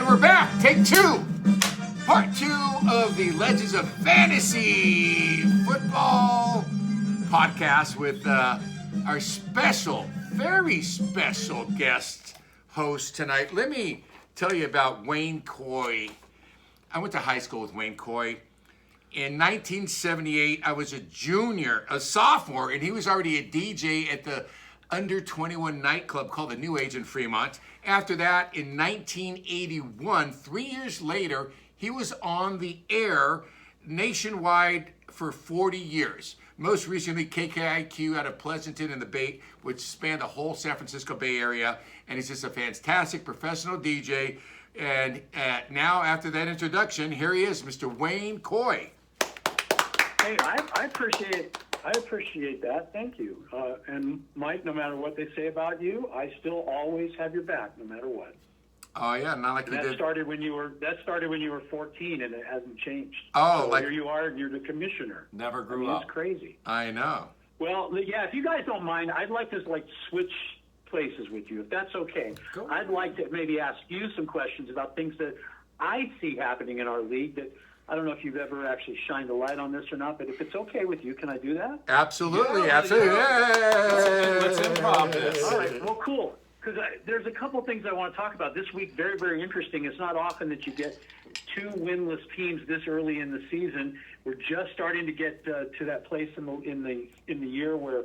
And we're back. Take two. Part two of the Legends of Fantasy Football podcast with our special, very special guest host tonight. Let me tell you about Wayne Coy. I went to high school with Wayne Coy. In 1978, I was a sophomore, and he was already a DJ at the under 21 nightclub called the New Age in Fremont. After that, in 1981, 3 years later, he was on the air nationwide for 40 years. Most recently, KKIQ out of Pleasanton in the Bay, which spanned the whole San Francisco Bay Area. And he's just a fantastic professional DJ. And now, after that introduction, here he is, Mr. Wayne Coy. Hey, I appreciate that. Thank you. And Mike, no matter what they say about you, I still always have your back, no matter what. Oh yeah, not like you did. That started when you were 14, and it hasn't changed. Oh, so like here you are, and you're the commissioner. Never grew up. It's crazy. I know. Well, yeah. If you guys don't mind, I'd like to switch places with you, if that's okay. Go. I'd like to maybe ask you some questions about things that I see happening in our league that. I don't know if you've ever actually shined a light on this or not, but if it's okay with you, can I do that? Absolutely, absolutely. Yeah. Let's improv this. All right, well, cool. Because there's a couple things I want to talk about this week. Very, very interesting. It's not often that you get two winless teams this early in the season. We're just starting to get to that place in the year where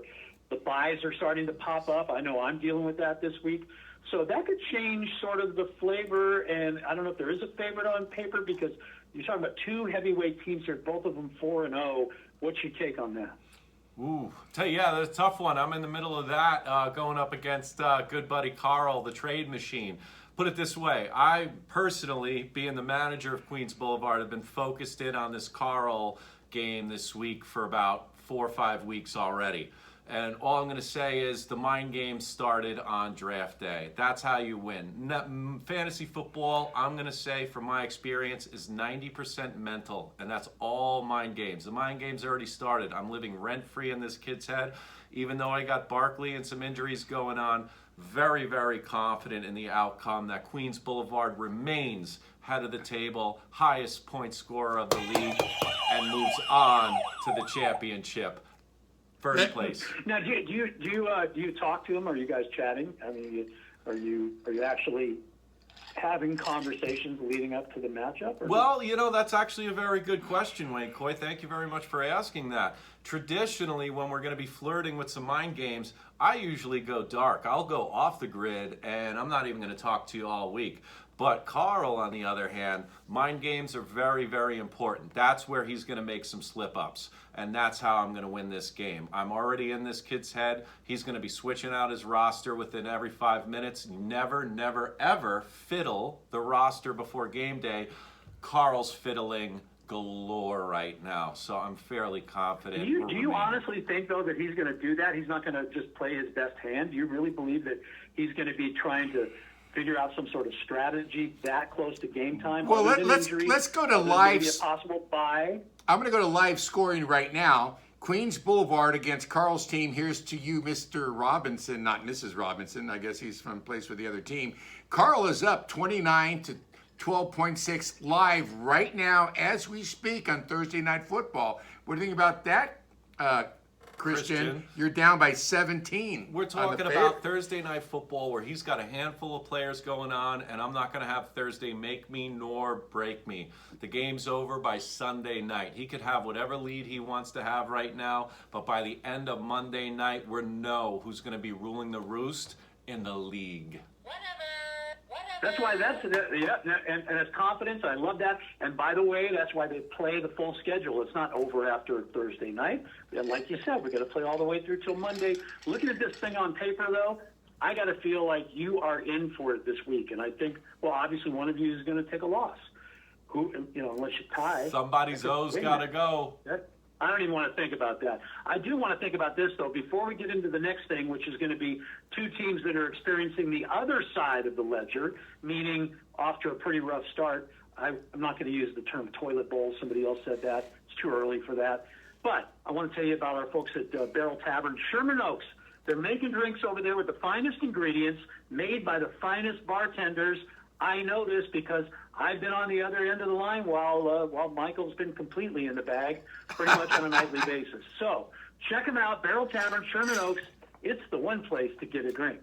the buys are starting to pop up. I know I'm dealing with that this week. So that could change sort of the flavor, and I don't know if there is a favorite on paper because you're talking about two heavyweight teams here, both of them 4-0. What's your take on that? Ooh, tell you, yeah, that's a tough one. I'm in the middle of that, going up against good buddy Carl, the trade machine. Put it this way, I personally, being the manager of Queens Boulevard, have been focused in on this Carl game this week for about 4 or 5 weeks already. And all I'm going to say is the mind game started on draft day. That's how you win. Fantasy football, I'm going to say, from my experience, is 90% mental. And that's all mind games. The mind game's already started. I'm living rent-free in this kid's head. Even though I got Barkley and some injuries going on, very, very confident in the outcome that Queens Boulevard remains head of the table, highest point scorer of the league, and moves on to the championship. First place. Now, do you talk to him? Are you guys chatting? I mean, are you actually having conversations leading up to the matchup? Well, that's actually a very good question, Wayne Coy. Thank you very much for asking that. Traditionally, when we're going to be flirting with some mind games, I usually go dark. I'll go off the grid, and I'm not even going to talk to you all week. But Carl, on the other hand, mind games are very, very important. That's where he's going to make some slip-ups, and that's how I'm going to win this game. I'm already in this kid's head. He's going to be switching out his roster within every 5 minutes. Never, never, ever fiddle the roster before game day. Carl's fiddling galore right now, so I'm fairly confident. Do you honestly think, though, that he's going to do that? He's not going to just play his best hand? Do you really believe that he's going to be trying to figure out some sort of strategy that close to game time? Well, let's go to live. A possible buy. I'm going to go to live scoring right now. Queens Boulevard against Carl's team. Here's to you, Mr. Robinson, not Mrs. Robinson. I guess he's from place with the other team. Carl is up 29 to 12.6 live right now as we speak on Thursday Night Football. What do you think about that, Christian? You're down by 17. We're talking about Thursday Night Football where he's got a handful of players going on, and I'm not going to have Thursday make me nor break me. The game's over by Sunday night. He could have whatever lead he wants to have right now, but by the end of Monday night, we know who's going to be ruling the roost in the league. That's why and it's confidence. I love that. And by the way, that's why they play the full schedule. It's not over after Thursday night. And like you said, we're going to play all the way through till Monday. Looking at this thing on paper, though, I got to feel like you are in for it this week. And I think, well, obviously one of you is going to take a loss. Unless you tie. Somebody's O's got to go. I don't even want to think about that. I do want to think about this, though, before we get into the next thing, which is going to be two teams that are experiencing the other side of the ledger, meaning off to a pretty rough start. I'm not going to use the term toilet bowl. Somebody else said that. It's too early for that. But I want to tell you about our folks at Barrel Tavern, Sherman Oaks. They're making drinks over there with the finest ingredients, made by the finest bartenders. I know this because I've been on the other end of the line while Michael's been completely in the bag pretty much on a nightly basis. So check them out, Barrel Tavern, Sherman Oaks. It's the one place to get a drink.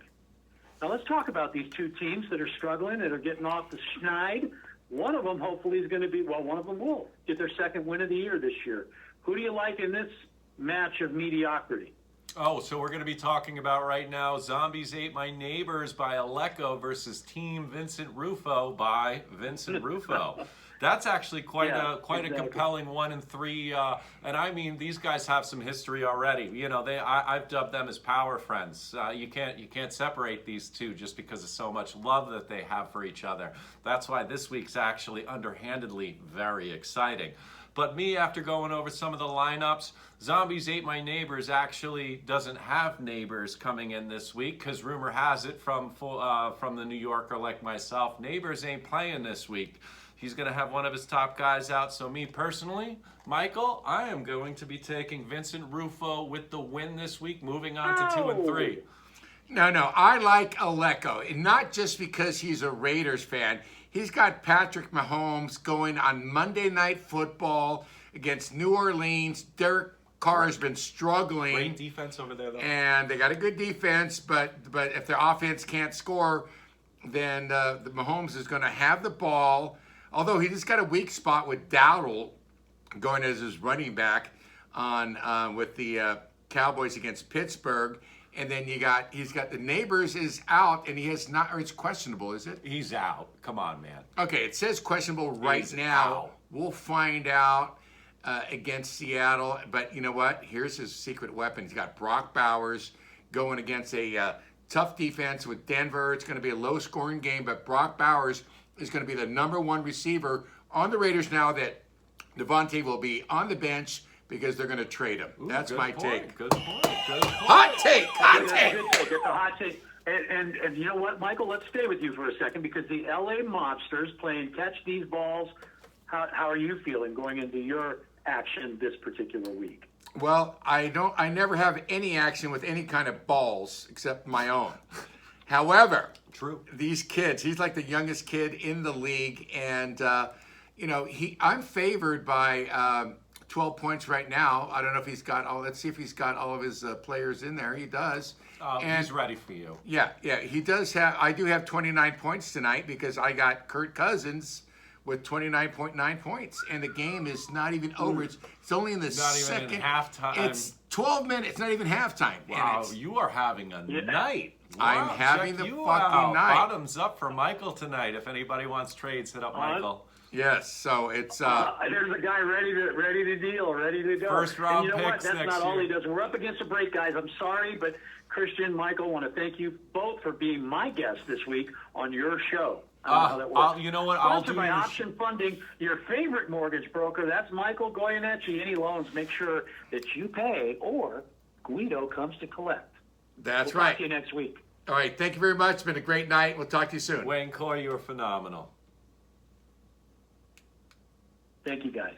Now let's talk about these two teams that are struggling, that are getting off the schneid. One of them hopefully is going to be, one of them will get their second win of the year this year. Who do you like in this match of mediocrity? Oh, so we're going to be talking about right now Zombies Ate My Neighbors by Alecco versus Team Vincent Ruffo by Vincent Ruffo. That's actually quite a compelling 1-3, and I mean these guys have some history already. You know, I've dubbed them as power friends. You can't separate these two just because of so much love that they have for each other. That's why this week's actually underhandedly very exciting. But me, after going over some of the lineups, Zombies Ate My Neighbors actually doesn't have neighbors coming in this week because rumor has it from the New Yorker like myself, Neighbors ain't playing this week. He's going to have one of his top guys out. So me personally, Michael, I am going to be taking Vincent Ruffo with the win this week, moving on to 2-3. No, I like Alecco, and not just because he's a Raiders fan. He's got Patrick Mahomes going on Monday Night Football against New Orleans. Derek Carr has been struggling. Great defense over there, though. And they got a good defense, but if their offense can't score, then the Mahomes is going to have the ball. Although he just got a weak spot with Dowdle going as his running back on with the Cowboys against Pittsburgh. And then he's got the Neighbors is out, and he has not, or it's questionable, is it? He's out. Come on, man. Okay, it says questionable right now. Out. We'll find out against Seattle. But you know what? Here's his secret weapon. He's got Brock Bowers going against a tough defense with Denver. It's going to be a low-scoring game, but Brock Bowers is going to be the number one receiver on the Raiders now that Devontae will be on the bench because they're going to trade him. Ooh, that's my take. Good point. Hot take. Get the hot take. And you know what, Michael? Let's stay with you for a second because the LA Mobsters playing catch these balls. How are you feeling going into your action this particular week? Well, I never have any action with any kind of balls except my own. However, true. These kids, he's like the youngest kid in the league, and I'm favored by 12 points right now. I don't know if he's got all. Let's see if he's got all of his players in there. He does. And he's ready for you. Yeah, he does have. I do have 29 points tonight because I got Kirk Cousins with 29.9 points, and the game is not even over. It's only in the second. Not even halftime. It's 12 minutes. It's not even halftime. Wow, you are having a night. Wow, I'm having the fucking night. Bottoms up for Michael tonight. If anybody wants trades, hit up Michael. Yes, so it's there's a guy ready to deal, ready to go. First round and you know picks what? That's next not all year. he does. We're up against a break, guys. I'm sorry, but Christian, Michael, want to thank you both for being my guests this week on your show. I don't know how that works. You know what? I'll Sponsored do by Option Funding, your favorite mortgage broker. That's Michael Goyeneche. Any loans, make sure that you pay or Guido comes to collect. That's We'll right. Talk to you next week. All right, thank you very much. It's been a great night. We'll talk to you soon. Wayne Coy, you were phenomenal. Thank you, guys.